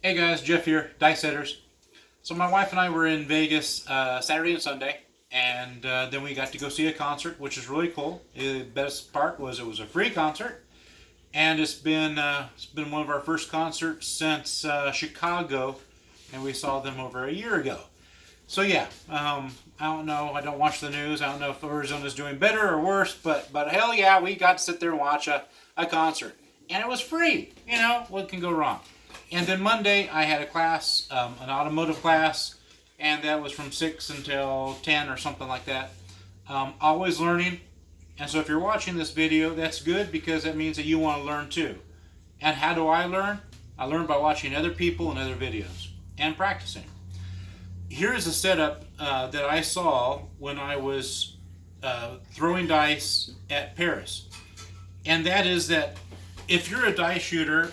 Hey guys, Jeff here, Dice Setters. So my wife and I were in Vegas Saturday and Sunday, and then we got to go see a concert, which is really cool. The best part was it was a free concert, and it's been one of our first concerts since Chicago, and we saw them over a year ago. So yeah, I don't know. I don't watch the news. I don't know if Arizona's doing better or worse, but hell yeah, we got to sit there and watch a concert, and it was free. What can go wrong? And then Monday I had a class, an automotive class, and that was from 6 until 10 or something like that. Always learning. And so if you're watching this video, that's good because that means that you want to learn too. And how do I learn? I learn by watching other people and other videos and practicing. Here's a setup that I saw when I was throwing dice at Paris. And that is that if you're a dice shooter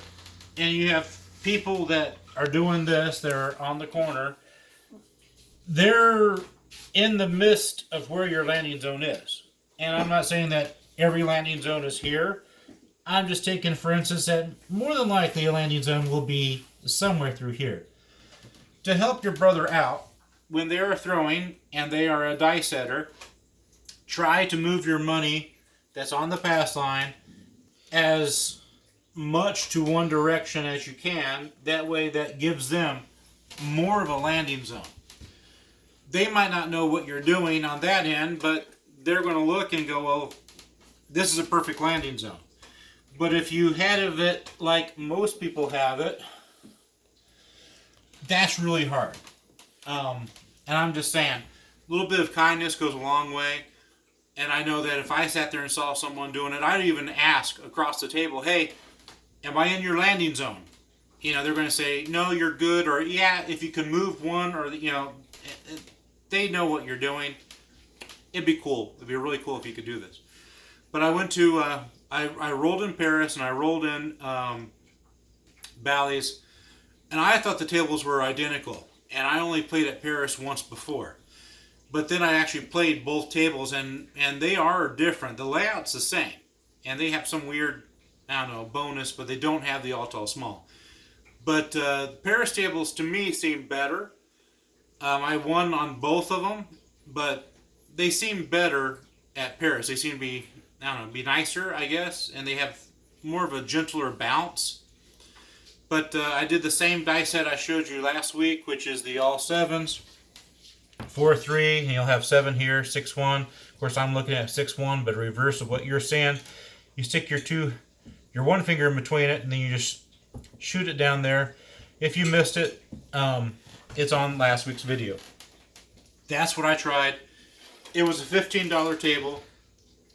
and you have people that are doing this, they're on the corner, they're in the midst of where your landing zone is. And I'm not saying that every landing zone is here. I'm just taking, for instance, that more than likely a landing zone will be somewhere through here. To help your brother out, when they are throwing and they are a dice setter, try to move your money that's on the pass line as much to one direction as you can. That way that gives them more of a landing zone. They might not know what you're doing on that end, but they're going to look and go, well, this is a perfect landing zone. But if you had it like most people have it, that's really hard. And I'm just saying, a little bit of kindness goes a long way. And I know that if I sat there and saw someone doing it, I'd even ask across the table, hey, am I in your landing zone? They're going to say, no, you're good. Or, yeah, if you can move one, or, they know what you're doing. It'd be cool. It'd be really cool if you could do this. But I went to, I rolled in Paris and I rolled in Bally's. And I thought the tables were identical. And I only played at Paris once before. But then I actually played both tables, and they are different. The layout's the same. And they have some weird, I don't know, bonus, but they don't have the all tall small. But the Paris tables, to me, seem better. I won on both of them, but they seem better at Paris. They seem to be, I don't know, be nicer, I guess. And they have more of a gentler bounce. But I did the same dice set I showed you last week, which is the all sevens. 4-3, and you'll have 7 here, 6-1. Of course, I'm looking at 6-1, but reverse of what you're seeing. You stick your one finger in between it, and then you just shoot it down there. If you missed it, it's on last week's video. That's what I tried. It was a $15 table,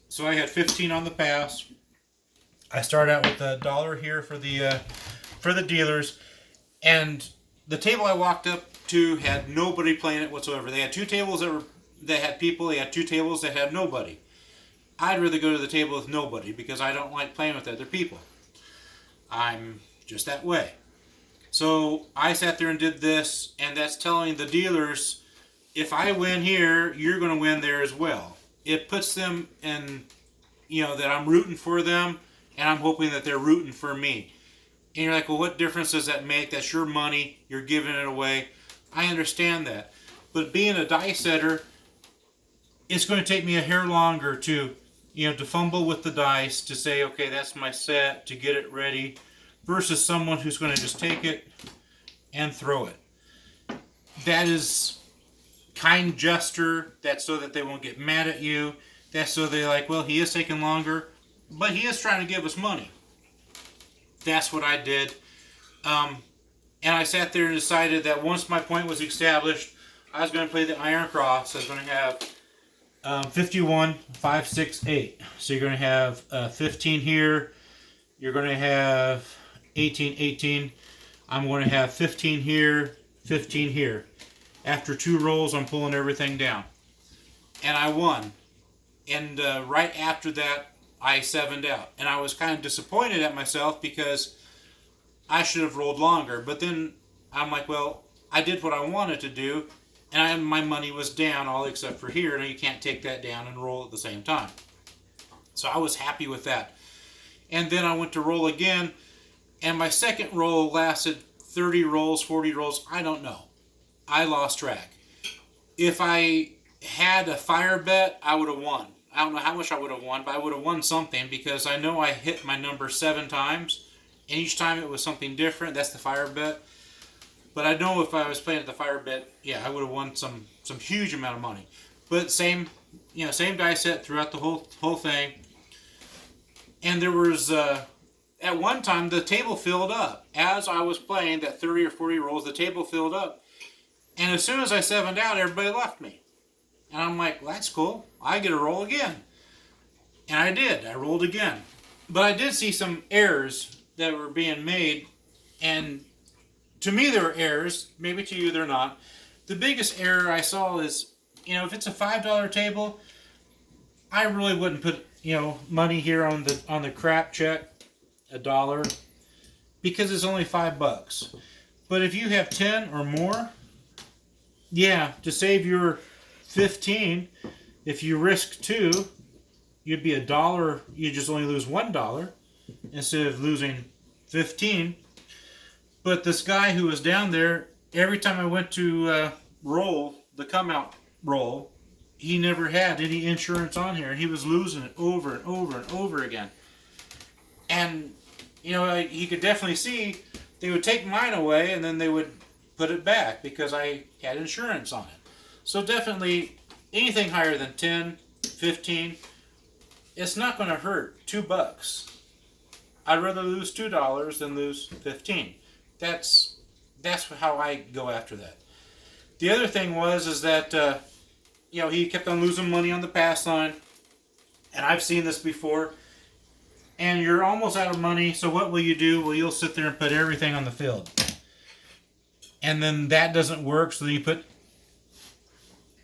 so I had 15 on the pass. I started out with $1 here for the dealers, and the table I walked up to had nobody playing it whatsoever. They had 2 tables that had people. They had 2 tables that had nobody. I'd rather go to the table with nobody because I don't like playing with other people. I'm just that way. So I sat there and did this, and that's telling the dealers, if I win here, you're going to win there as well. It puts them in, that I'm rooting for them, and I'm hoping that they're rooting for me. And you're like, well, what difference does that make? That's your money. You're giving it away. I understand that. But being a dice setter, it's going to take me a hair longer to fumble with the dice, to say, okay, that's my set, to get it ready, versus someone who's going to just take it and throw it. That is kind gesture. That's so that they won't get mad at you. That's so they're like, well, he is taking longer, but he is trying to give us money. That's what I did. And I sat there and decided that once my point was established, I was going to play the Iron Cross. I was going to have 51, 5, 6, 8. So you're going to have 15 here. You're going to have 18, 18. I'm going to have 15 here, 15 here. After 2 rolls, I'm pulling everything down. And I won. And right after that, I 7'd out. And I was kind of disappointed at myself because I should have rolled longer. But then I'm like, well, I did what I wanted to do, and my money was down all except for here. Now you can't take that down and roll at the same time. So I was happy with that. And then I went to roll again, and my second roll lasted 30 rolls, 40 rolls. I don't know. I lost track. If I had a fire bet, I would have won. I don't know how much I would have won, but I would have won something because I know I hit my number 7 times, and each time it was something different. That's the fire bet. But I know if I was playing at the fire bet, yeah, I would have won some huge amount of money. But same die set throughout the whole thing. And there was at one time the table filled up as I was playing that 30 or 40 rolls. The table filled up, and as soon as I 7'd out, everybody left me. And I'm like, well, that's cool. I get a roll again. And I did. I rolled again. But I did see some errors that were being made. And to me, there were errors. Maybe to you, they're not. The biggest error I saw is, if it's a $5 table, I really wouldn't put, money here on the crap check, $1, because it's only $5. But if you have 10 or more, yeah, to save your 15, if you risk 2, you'd be $1. You just only lose $1 instead of losing 15. But this guy who was down there, every time I went to roll the come out roll, he never had any insurance on here. He was losing it over and over and over again. And he could definitely see they would take mine away and then they would put it back because I had insurance on it. So definitely anything higher than 10, 15, it's not going to hurt. $2. I'd rather lose $2 than lose 15. That's how I go after that. The other thing is that he kept on losing money on the pass line, and I've seen this before. And you're almost out of money, so what will you do? Well, you'll sit there and put everything on the field, and then that doesn't work. So you put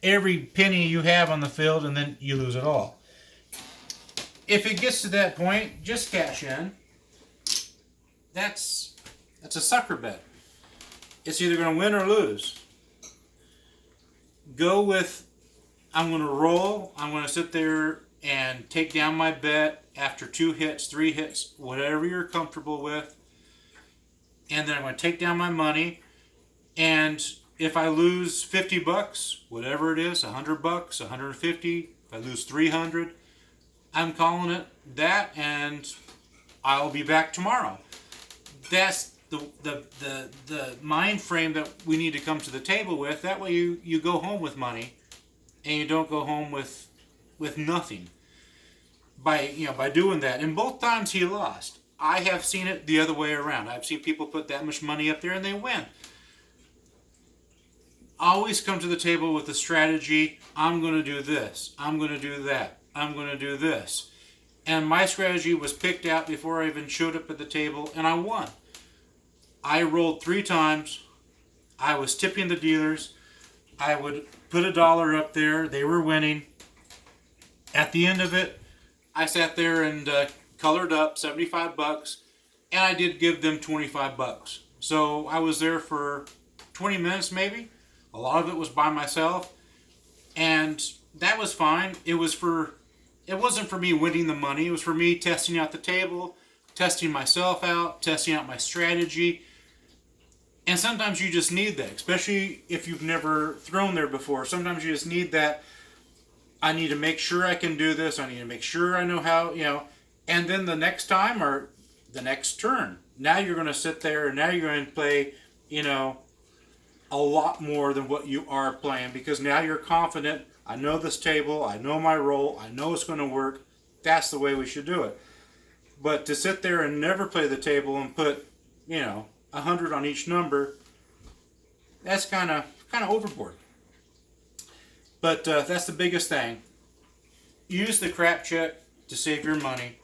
every penny you have on the field, and then you lose it all. If it gets to that point, just cash in. That's a sucker bet. It's either going to win or lose. Go with, I'm going to roll. I'm going to sit there and take down my bet after 2 hits, 3 hits, whatever you're comfortable with. And then I'm going to take down my money. And if I lose $50, whatever it is, $100, $150, if I lose $300, I'm calling it that, and I'll be back tomorrow. That's the mind frame that we need to come to the table with. That way you go home with money, and you don't go home with nothing. By doing that, and both times he lost. I have seen it the other way around. I've seen people put that much money up there and they win. Always come to the table with a strategy. I'm going to do this. I'm going to do that. I'm going to do this. And my strategy was picked out before I even showed up at the table, and I won. I rolled 3 times. I was tipping the dealers. I would put $1 up there. They were winning. At the end of it, I sat there and colored up $75, and I did give them $25. So I was there for 20 minutes maybe. A lot of it was by myself, and that was fine. It wasn't for me winning the money. It was for me testing out the table, testing myself out, testing out my strategy. And sometimes you just need that, especially if you've never thrown there before. Sometimes you just need that. I need to make sure I can do this. I need to make sure I know how, and then the next time or the next turn, now you're going to sit there and now you're going to play, a lot more than what you are playing, because now you're confident. I know this table. I know my role. I know it's going to work. That's the way we should do it. But to sit there and never play the table and put, 100 on each number, that's kind of overboard. But that's the biggest thing. Use the crap check to save your money.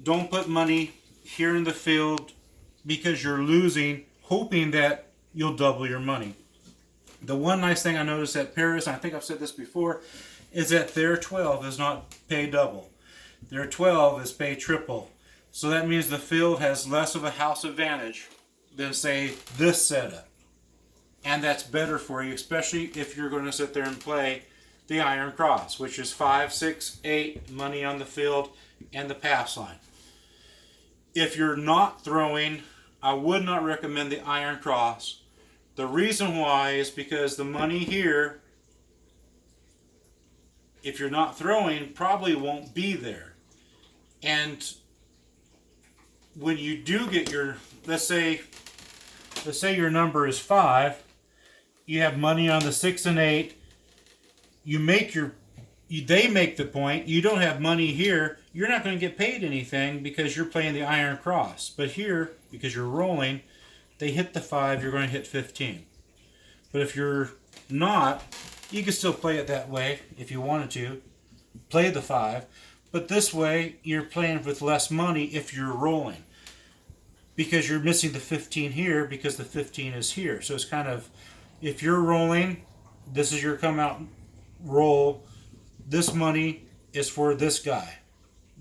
Don't put money here in the field because you're losing, hoping that you'll double your money. The one nice thing I noticed at Paris, and I think I've said this before, is that their 12 is not pay double. Their 12 is pay triple. So that means the field has less of a house advantage than, say, this setup. And that's better for you, especially if you're going to sit there and play the Iron Cross, which is 5, 6, 8 money on the field and the pass line. If you're not throwing I would not recommend the iron cross. The reason why is because the money here, if you're not throwing, probably won't be there. And when you do get your, let's say your number is 5, you have money on the 6 and 8, they make the point, you don't have money here, you're not going to get paid anything because you're playing the iron cross. But here, because you're rolling, they hit the 5, you're going to hit 15. But if you're not, you can still play it that way if you wanted to. Play the 5. But this way, you're playing with less money if you're rolling. Because you're missing the 15 here because the 15 is here. So it's kind of, if you're rolling, this is your come out roll. This money is for this guy.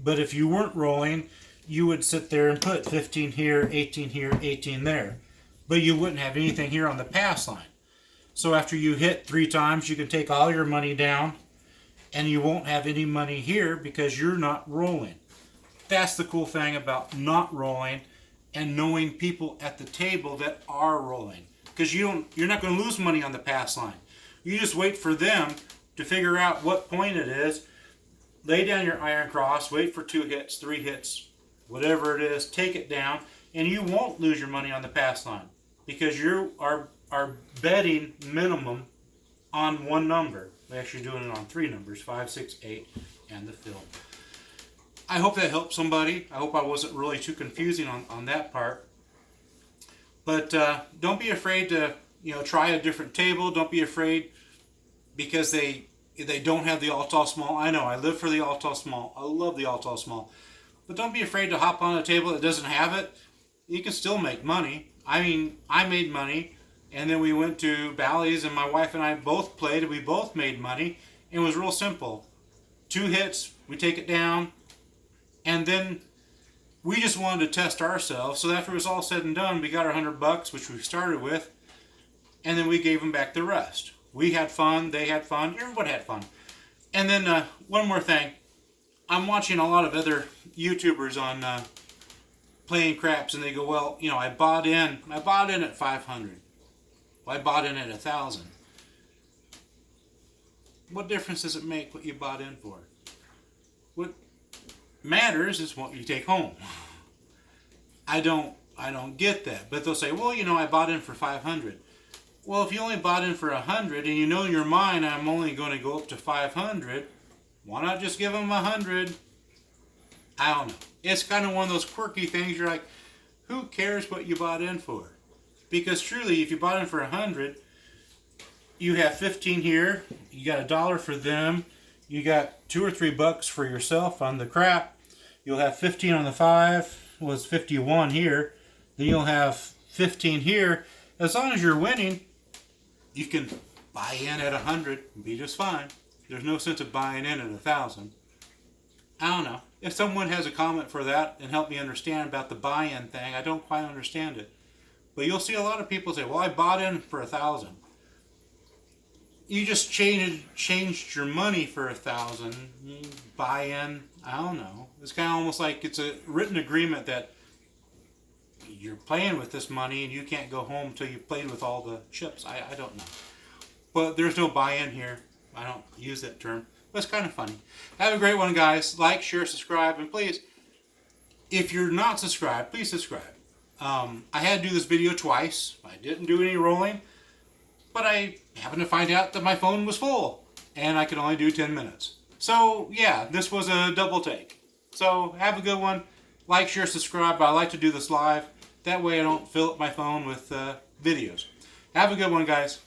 But if you weren't rolling, you would sit there and put 15 here, 18 here, 18 there. But you wouldn't have anything here on the pass line. So after you hit 3 times, you can take all your money down and you won't have any money here because you're not rolling. That's the cool thing about not rolling and knowing people at the table that are rolling. Because you're not going to lose money on the pass line. You just wait for them to figure out what point it is. Lay down your iron cross, wait for 2 hits, 3 hits, whatever it is, take it down, and you won't lose your money on the pass line because you are betting minimum on one number. We're actually doing it on 3 numbers, 5, 6, 8, and the fill. I hope that helped somebody. I hope I wasn't really too confusing on that part. But don't be afraid to try a different table. Don't be afraid because they don't have the all tall small. I know, I live for the all tall small. I love the all tall small. But don't be afraid to hop on a table that doesn't have it. You can still make money. I mean, I made money, and then we went to Bally's, and my wife and I both played, and we both made money. It was real simple. 2 hits, we take it down, and then we just wanted to test ourselves. So after it was all said and done, we got our $100, which we started with, and then we gave them back the rest. We had fun, they had fun, everyone had fun. And then one more thing. I'm watching a lot of other YouTubers on playing craps, and they go, well, I bought in at 500. Well, I bought in at 1,000. What difference does it make what you bought in for? What matters is what you take home. I don't get that. But they'll say, well, I bought in for 500. Well, if you only bought in for 100 and you know in your mind I'm only going to go up to 500, why not just give them 100? I don't know. It's kind of one of those quirky things. You're like, who cares what you bought in for? Because truly, if you bought in for 100, you have 15 here. You got $1 for them. You got $2 or $3 for yourself on the crap. You'll have 15 on the 5. Was 51 here. Then you'll have 15 here. As long as you're winning, you can buy in at 100 and be just fine. There's no sense of buying in at 1,000. I don't know. If someone has a comment for that and help me understand about the buy-in thing, I don't quite understand it. But you'll see a lot of people say, well, I bought in for 1,000. You just changed your money for 1,000. Buy in, I don't know. It's kind of almost like it's a written agreement that you're playing with this money and you can't go home until you played with all the chips. I don't know. But there's no buy-in here. I don't use that term. But it's kind of funny. Have a great one, guys. Like, share, subscribe, and please, if you're not subscribed, please subscribe. I had to do this video twice. I didn't do any rolling, but I happened to find out that my phone was full and I could only do 10 minutes. So yeah, this was a double take. So have a good one. Like, share, subscribe. I like to do this live. That way I don't fill up my phone with videos. Have a good one, guys.